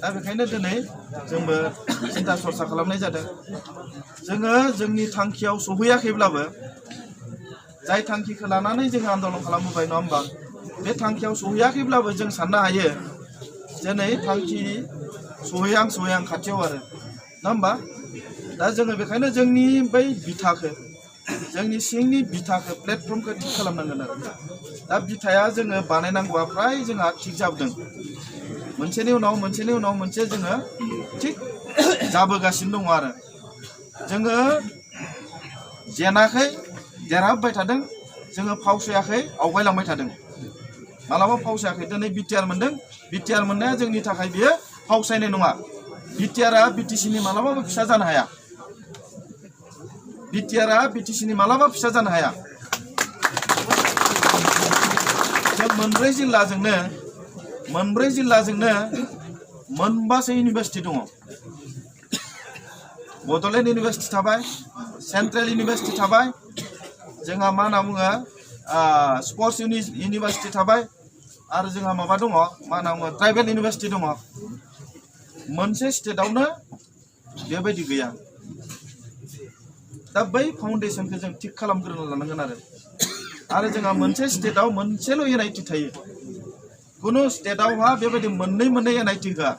दा बेखायनो दिनै जोंबो सिन्था सरसा खालामनाय जादों जोङो जोंनि थांखियाव सहैयाखैब्लाबो जाय थांखिखौ लानानै जों आन्दलन खालामबोबाय नङा होमबा बे थांखियाव सहैयाखैब्लाबो जों साननो हायो दिनै थांखि सहैहां खाथियाव आरो नङा होमबा दा जोङो बेखायनो जोंनि बै बिथाखौ जोंनि सिंनि बिथाखौ प्लेटफर्मखौ थिग खालामनांगोन आरो दा बिथाया जोङो बानायनांगौआ फ्राय जोंहा थिग जाबोदों मोनसेनि उनाव मोनसे जोङो थिग जाबोगासिनो दङ आरो जोङो जेनाखै देरहाबबाय थादों जोङो फावसायाखै आवगायलांबाय थादों मालाबा फावसायाखै दिनै बिटिआर मोनदों बिटिआर मोननाया जोंनि थाखाय बियो फावसायनाय नङा बिटिआरआ बिटिसिनि मालाबाबो फिसा जानो हाया बिटिआरआ बिटिसिनि मालाबा फिसा जानो हाया जों मोनब्रै जिल्लाजोंनो मोनबासो इउनिभारसिटि दङ बड'लेण्ड इउनिभारसिटि थाबाय सेन्ट्रेल इउनिभारसिटि थाबाय जोंहा मा होनना बुङो स्पर्ट्स इउनिभारसिटि थाबाय आरो जोंहा माबा दङ मा होनना बुङो ट्राइबेल इउनिभारसिटि दङ मोनसे स्टेटआवनो बेबायदि गैया दा बै फाउन्डेसनखौ जों थिग खालामग्रोना लानांगोन आरो जोंहा मोनसे स्टेटआव मोनसेल' एनआइटि थायो कुनु स्टेटआवहा बेबायदि मोननै एनआइटि होआ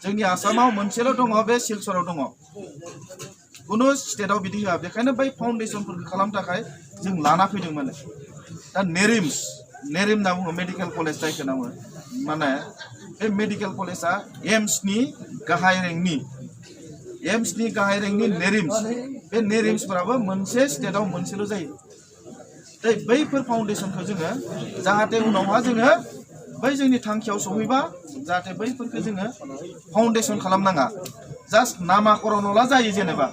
जोंनि आसामाव मोनसेल' दङ बे सिलचराव दङ कुनु स्टेटआव बिदि होआ बेखायनो बै फाउन्डेसनफोरखौ खालामनो थाखाय जों लाना फैदोंमोन दा नेरिम होनना बुङो मेडिकेल कलेज जायखौ होनना बुङो माने बे मेडिकेल कलेजआ एम्सनि गाहाय रेंकनि नेरिम्स बे नेरिम्सफोराबो मोनसे स्टेटआव मोनसेल' जायो दा बैफोर फाउन्डेसनखौ जोङो जाहाथे उनावहा जोङो बै जोंनि थांखियाव सहैबा जाहाथे बैफोरखौ जोङो फाउन्डेसन खालामनाङा जास्ट नामाकरणला जायो जेनेबा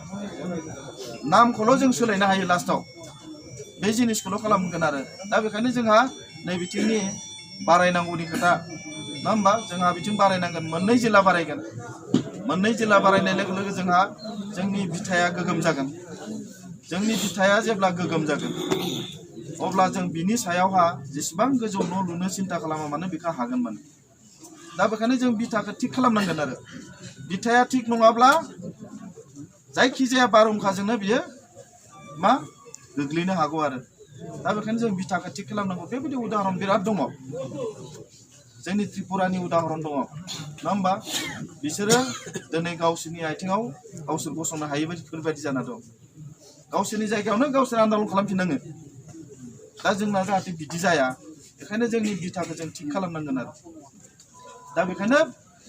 नामखौल' जों सोलायनो हायो लास्टआव बे जिनिसखौल' खालामगोन आरो दा बेखायनो जोंहा नै बिथिंनि बारायनांगौनि खोथा नङा होमबा जोंहा बिथिं बारायनांगोन मोननै जिल्ला बारायगोन मोननै जिल्ला बारायनाय लोगो लोगो जोंहा जोंनि बिथाया गोगोम जागोन जोंनि बिथाया जेब्ला गोगोम जागोन अब्ला जों बिनि सायावहा जेसेबां गोजौ न' लुनो सिन्था खालामा मानो बेखौ हागोन माने दा बेखायनो जों बिथाखौ थिग खालामनांगोन आरो बिथाया थिग नङाब्ला जायखिजाया बारहुंखाजोंनो बियो मा गोग्लैनो हागौ आरो दा बेखायनो जों बिथाखौ थिग खालामनांगौ बेबायदि उदाहरन बिराद दङ जोंनि त्रिपुरानि उदाहरन दङ नङा होमबा बिसोरो दिनै गावसोरनि आथिङाव गावसोर गसंनो हायैफोरबायदि जाना दं गावसोरनि जायगायावनो गावसोर आन्दलन खालामफिननाङो दा जोंना जाहाथे बिदि जाया बेखायनो जोंनि बिथाखौ जों थिग खालामनांगोन आरो दा बेखायनो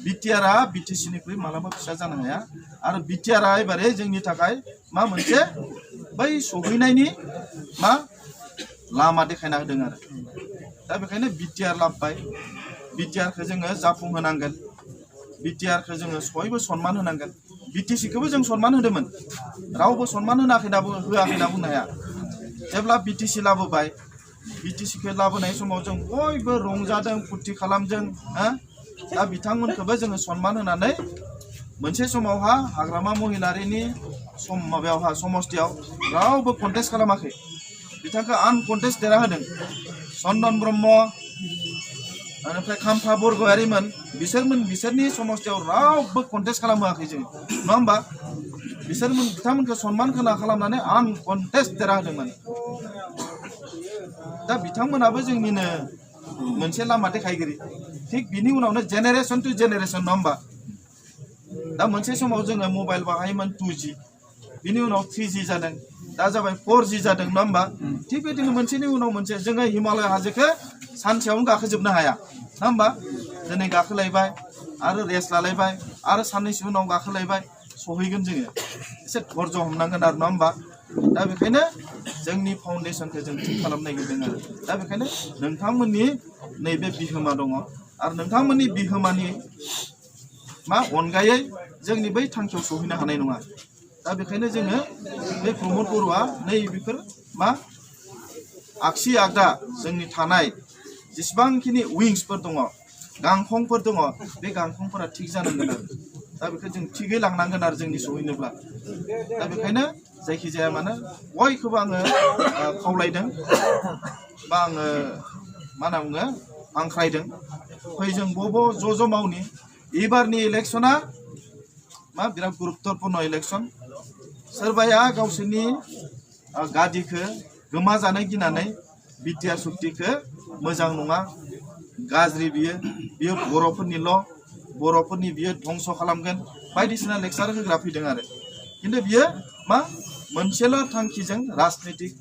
बिटिआरआ बिटिसिनिख्रुइ मालाबा फिसा जानो हाया आरो बिटिआरआ एबारे जोंनि थाखाय मा मोनसे बै सहैनायनि मा लामा देखायना होदों आरो दा बेखायनो बिटिआर लाबबाय बिटिआरखौ जोङो जाफुंहोनांगोन बिटिआरखौ जोङो बयबो सनमान होनांगोन बिटिसिखौबो जों सनमान होदोंमोन रावबो सनमान होआखै होनना बुंनो हाया जेब्ला बिटिसि लाबोबाय बिटिसिखौ लाबोनाय समाव जों बयबो रंजादों फुरथि खालामदों दा बिथांमोनखौबो जोङो सनमान होनानै मोनसे समावहा हाग्रामा महिलारिनि माबायावहा समस्थियाव रावबो कन्टेस्ट खालामाखै बिथांखौ आनकन्टेस्ट देरहाहोदों चन्दन ब्रह्म बेनिफ्राय खाम्फा बरगयारिमोन बिसोरनि समस्थियाव रावबो कन्टेस्ट खालामहोआखै जों नङा होमबा बिथांमोनखौ सनमान खालामनानै आनकन्टेस्ट देरहाहोदोंमोन दा बिथांमोनाबो जोंनिनो मोनसे लामा देखायगिरि थिग बिनि उनावनो जेनेरेसन टु जेनेरेसन नङा होमबा दा मोनसे समाव जोङो मबाइल बाहायोमोन 2G बिनि उनाव 3G जादों दा जाबाय 4G जादों नङा होमबा थिग बिदिनो मोनसेनि उनाव मोनसे जोङो हिमालय हाजोखौ सानसेयावनो गाखोजोबनो हाया नङा होमबा दिनै गाखोलायबाय आरो रेस्ट लालायबाय आरो साननैसो उनाव गाखोलायबाय सहैगोन जोङो एसे धर्ज हमनांगोन आरो नङा होमबा दा बेखायनो जोंनि फाउन्डेसनखौ जों थिग खालामनो नागिरदों आरो दा बेखायनो नोंथांमोननि नैबे बिहोमा दङ आरो नोंथांमोननि बिहोमानि मा अनगायै जोंनि बै थांखियाव सहैनो हानाय नङा दा बेखायनो जोङो बे प्रमद बर'आ नै बेफोर मा आगसि आगदा जोंनि थानाय जेसेबांखिनि उइंसफोर दङ गांखंफोर दङ बे गांखंफोरा थिग जानांगोन आरो दा बेखौ जों थिगै लांनांगोन आरो जोंनि सहैनोब्ला दा बेखायनो जायखिजाया मानो बयखौबो आङो खावलायदों बा आङो मा होनना बुङो हांख्रायदों फै जों ज' मावनि एबारनि इलेक्शना मा बिराद गुरुत्वपूर्ण इलेक्शन सोरबाया गावसोरनि गादिखौ गोमाजानो गिनानै बिटिआर सुक्तिखौ मोजां नङा गाज्रि बियो बर'फोरनि बियो धंस खालामगोन बायदिसिना लेक्चार होग्रा फैदों आरो खिन्थु बियो मा मोनसेल' थांखिजों राजनीतिक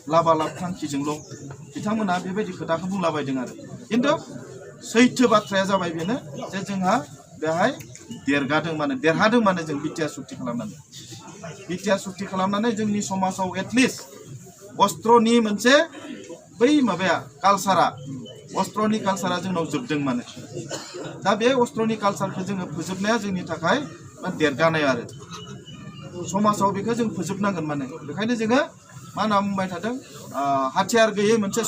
लाबालाब थांखिजोंल' बिथांमोना बेबायदि खोथाखौ बुंलाबायदों आरो खिन्थु सैथो बाथ्राया जाबाय बेनो जे जोंहा बेहाय देरहादों माने जों बिटिआर सुक्ति खालामनानै जोंनि समाजाव एटलिस्ट अस्त्रनि मोनसे बै माबाया अस्त्रनि कालसारा जोंनाव जोबदों माने दा बे अस्त्रनि कालसारखौ जोङो फोजोबनाया जोंनि थाखाय देरगानाय आरो समाजाव बेखौ जों फोजोबनांगोन माने बेखायनो जोङो मा होनना बुंबाय थादों हाथियार गैयै मोनसे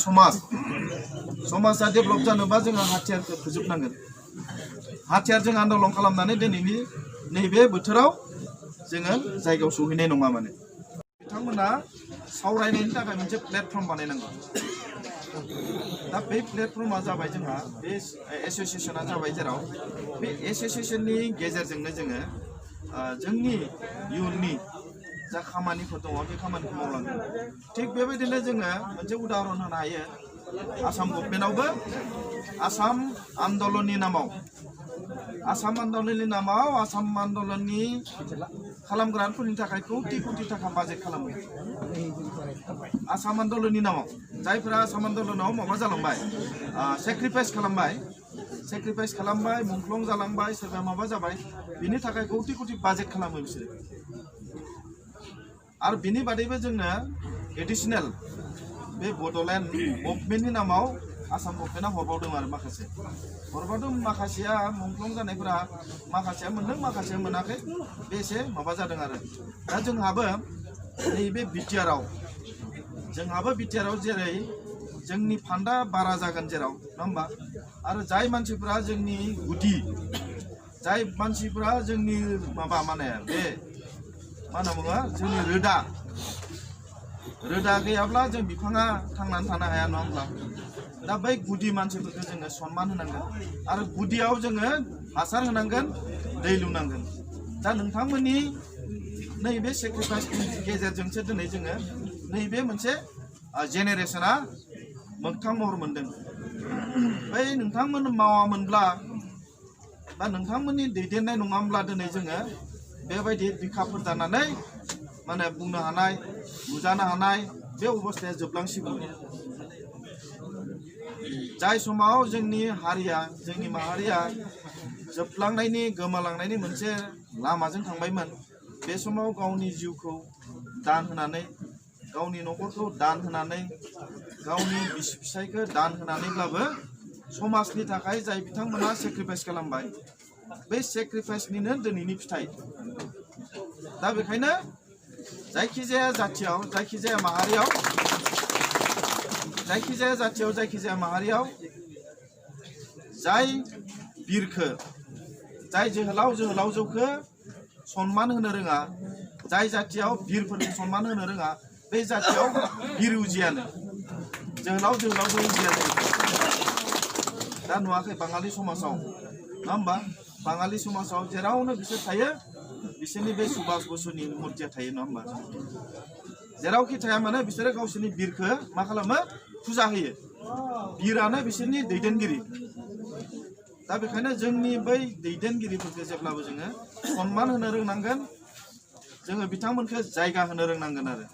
समाजा डेभेलप जानोबा जोङो हाथियारखौ फोजोबनांगोन हाथियारजों आन्दलन खालामनानै दिनैनि नैबे बोथोराव जोङो जायगायाव सहैनाय नङा माने बिथांमोना सावरायनायनि थाखाय मोनसे प्लेटफर्म बानायनांगौ दा बे प्लेटफर्मा जाबाय जोंहा बे एसोसिएशना जाबाय जेराव बे एसोसिएशननि गेजेरजोंनो जोङो जोंनि इयुननि जा खामानिफोर दङ बे खामानिखौ मावलांगोन थिग बेबायदिनो जोङो मोनसे उदाहरन होनो हायो आसाम गभर्नमेन्टआवबो आसाम आन्दलननि नामाव आसाम आन्दलननि खालामग्राफोरनि थाखाय कौटि थाखा बाजेट खालामो आसाम आन्दलननि नामाव जायफोरा आसाम आन्दलनाव माबा जालांबाय सेक्रिफाइस खालामबाय मुंख्लं जालांबाय सोरबा माबा जाबाय बिनि थाखाय कौटि बाजेट खालामो बिसोरो आरो बिनि बादैबो जोंनो एडिशनेल बे बड'लेण्ड मुभमेन्टनि नामाव आसाम गभर्नमेन्टआ हरबावदों आरो माखासेया मुंख्लं जानायफोरा माखासेया मोनदों माखासेया मोनाखै बे एसे माबा जादों आरो दा जोंहाबो नैबे बिटिआरआव जेरै जोंनि फान्डा बारा जागोन जेराव नङा होमबा आरो जाय मानसिफोरा जोंनि जोंनि माबा माने बे मा होनना बुङो जोंनि रोदा गैयाब्ला जों बिफाङा थांनानै थानो हाया नङा होमब्ला दा बै गुदि मानसिफोरखौ जोङो सनमान होनांगोन आरो गुदियाव जोङो हासार होनांगोन दै लुनांगोन दा नोंथांमोननि नैबे सेक्रिफाइसनि गेजेरजोंसो दिनै जोङो नैबे मोनसे जेनेरेशना मोगथां महर मोनदों बै नोंथांमोन मावामोनब्ला बा नोंथांमोननि दैदेननाय नङामोनब्ला दिनै जोङो बेबायदि बिखाफोर जानानै माने बुंनो हानाय बुजानो हानाय बे अबस्थाया जोबलांसिगोन जाय समाव जोंनि माहारिया जोबलांनायनि गोमालांनायनि मोनसे लामाजों थांबायमोन बे समाव गावनि जिउखौ दान होनानै गावनि न'खरखौ दान होनानै गावनि बिसि फिसायखौ दान होनानैब्लाबो समाजनि थाखाय जाय बिथांमोना सेक्रिफाइस खालामबाय बे सेक्रिफाइसनिनो दिनैनि फिथाइ दा बेखायनो जायखिजाया जाथियाव जायखिजाया माहारियाव जाय बिरखो जाय जोहोलावजोखौ सनमान होनो रोङा जाय जाथियाव बिरफोरखौ सनमान होनो रोङा बे जाथियाव बिर उजियानो जोहोलावजो उजियानो दा नुवाखै बाङालि समाजाव नङा होमबा बाङालि समाजाव जेरावनो बिसोर थायो बिसोरनि बे सुभाष बसुनि मुर्तिया थायो नङा होमबा जेरावखि थाया माने बिसोरो गावसोरनि बिरखौ मा खालामो फुजा होयो बिरानो बिसोरनि दैदेनगिरि दा बेखायनो जोंनि बै दैदेनगिरिफोरखौ जेब्लाबो जोङो सनमान होनो रोंनांगोन जोङो बिथांमोनखौ जायगा होनो रोंनांगोन आरो